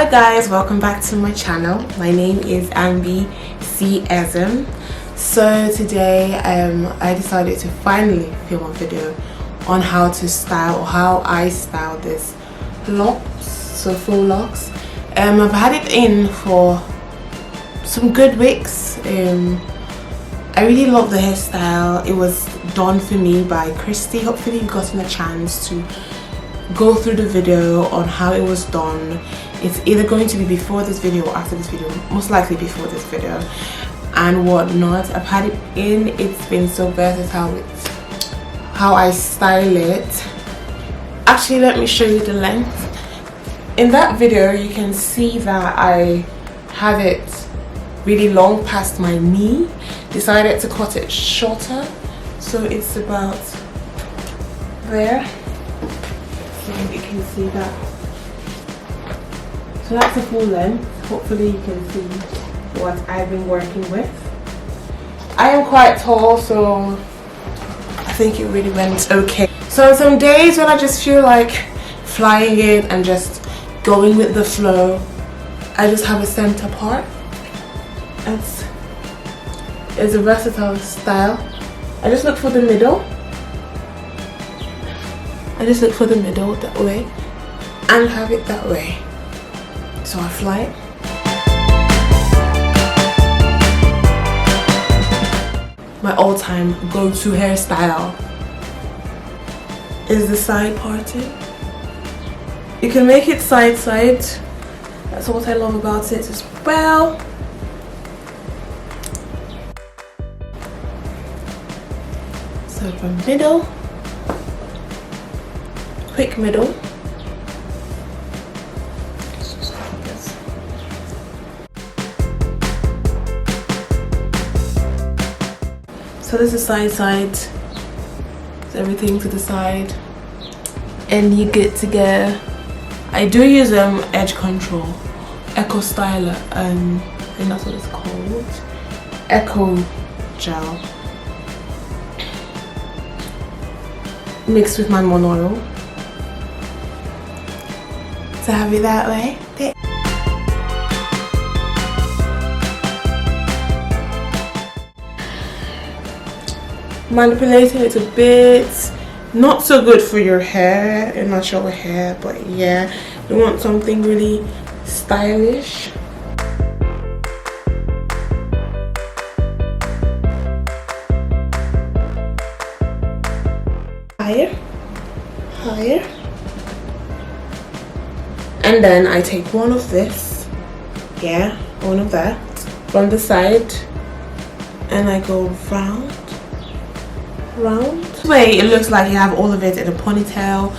Hello guys, welcome back to my channel. My name is Ambi CSM. So today I decided to finally film a video on how to style or how I style this locks, so faux locks. I've had it in for some good weeks. I really love the hairstyle. It was done for me by Christy. Hopefully you've gotten a chance to go through the video on how it was done. It's either going to be before this video or after this video, most likely before this video and whatnot. I've had it in. It's been so versatile with how I style it. Actually, let me show you the length. In that video you can see that I have it really long past my knee. Decided to cut it shorter, so it's about there. So you can see that. So that's a full length. Hopefully you can see what I've been working with. I am quite tall, so I think it really went okay. So some days when I just feel like flying it and just going with the flow, I just have a center part. It's a versatile style. I just look for the middle. I just look for the middle that way and have it that way. So I fly it. My all-time go-to hairstyle is the side parting. You can make it side-side. That's what I love about it as well. So from middle, quick middle. So this is side. So everything to the side, and you get to go. I do use edge control, Eco Styler, I think that's what it's called, Eco Gel, mixed with my monoil to have it that way. Manipulating it a bit, not so good for your hair, natural hair, but yeah, you want something really stylish. Higher, and then I take one of this, yeah, one of that from the side, and I go round. This way it looks like you have all of it in a ponytail.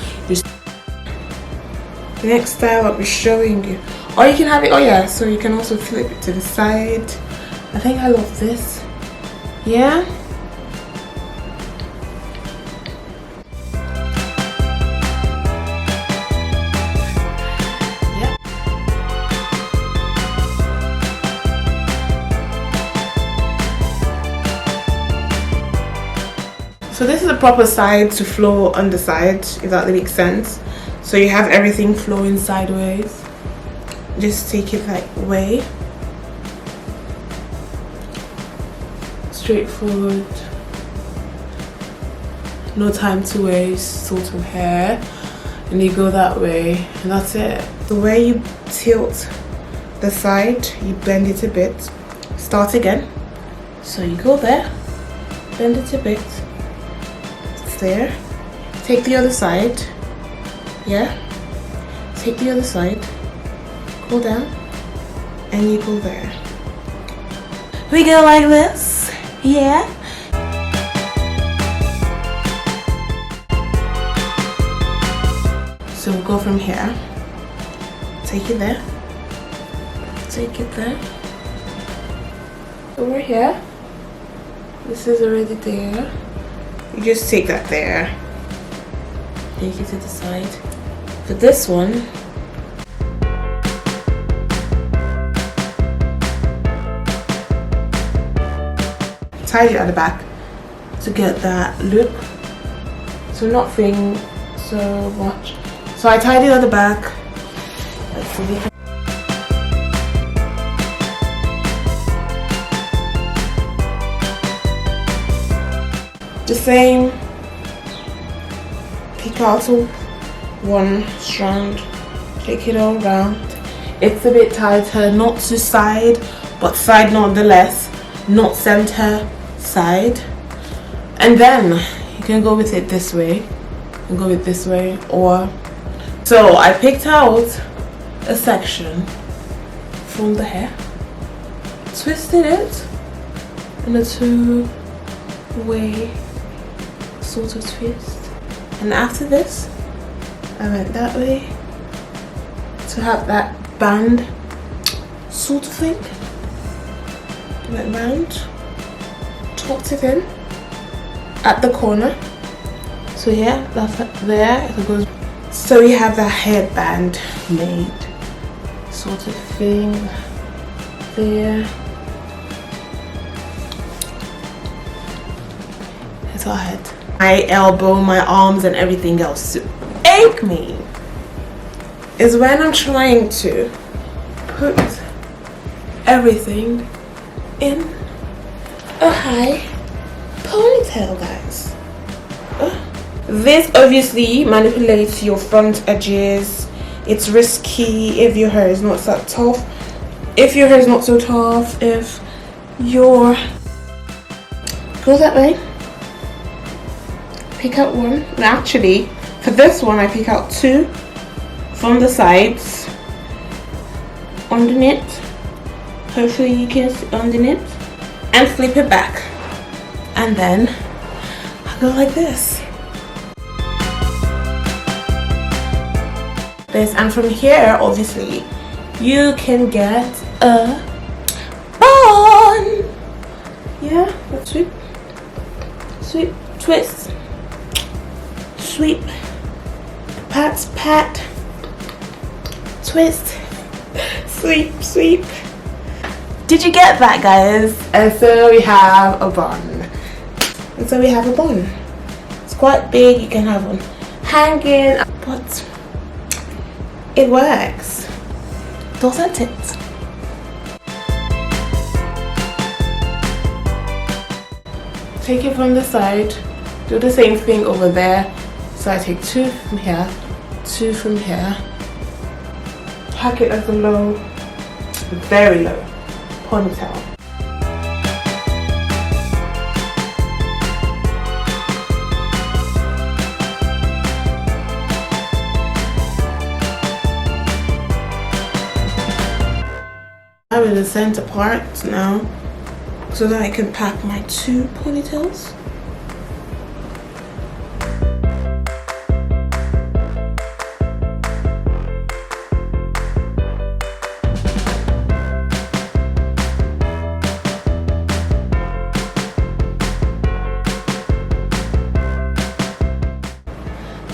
The next style I'll be showing you, or you can have it, oh yeah, so you can also flip it to the side. I think I love this, yeah. So this is a proper side to flow on the side, if that makes sense. So you have everything flowing sideways. Just take it that way. Straightforward. No time to waste sort of hair. And you go that way, and that's it. The way you tilt the side, you bend it a bit. Start again. So you go there, bend it a bit. There, take the other side, yeah, take the other side, go down, and you go there. We go like this, yeah. So we'll go from here, take it there, take it there, over here, this is already there. You just take that there, take it to the side. For this one, tie it at the back to get that look. So nothing so much. So I tied it at the back. Let's see. the same. Pick out one strand, take it all around. It's a bit tighter, not to side, but side nonetheless, not center, side. And then you can go with it this way, and go with this way, or so I picked out a section from the hair, twisted it in a two-way sort of twist. And after this, I went that way to have that band sort of thing. Went round, tucked it in at the corner. So yeah, that's there. It goes. So we have that headband made, sort of thing there. It's our head. My elbow, my arms, and everything else to ache me is when I'm trying to put everything in a high ponytail, guys. This obviously manipulates your front edges. It's risky if your hair is not that tough. If your hair is not so tough, if your go that way. Pick out one. And actually, for this one, I pick out two from the sides underneath. Hopefully you can see underneath, and flip it back, and then I go like this. And from here, obviously, you can get a bun. Yeah, let's sweep, sweep, twist. Sweep, pat, pat, twist, sweep, sweep. Did you get that, guys? And so we have a bun. It's quite big. You can have one hanging, but it works, doesn't it? Take it from the side. Do the same thing over there. So I take two from here, two from here, pack it as a low, very low ponytail. I'm in the center part now, so that I can pack my two ponytails.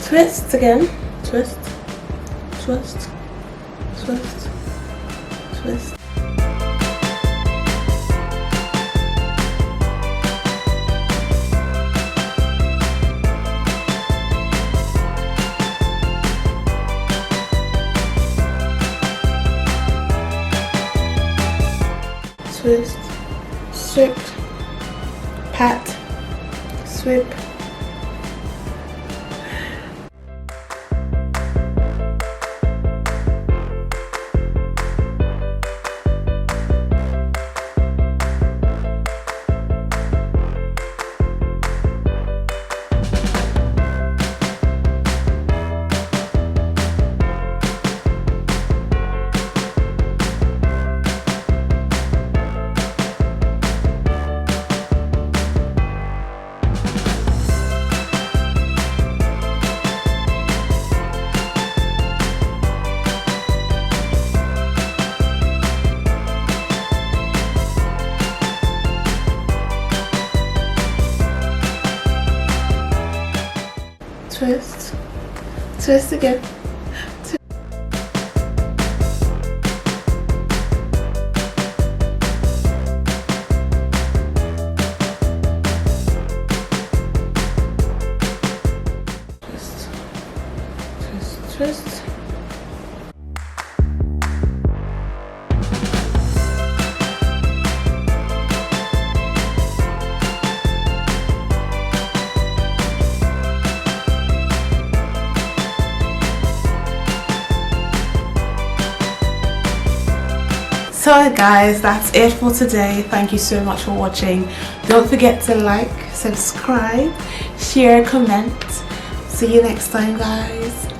Twist again, twist, twist, twist, twist. Twist, sweep, pat, sweep. Twist, twist again. Twist, twist, twist. So guys, that's it for today. Thank you so much for watching. Don't forget to like, subscribe, share, comment. See you next time, guys.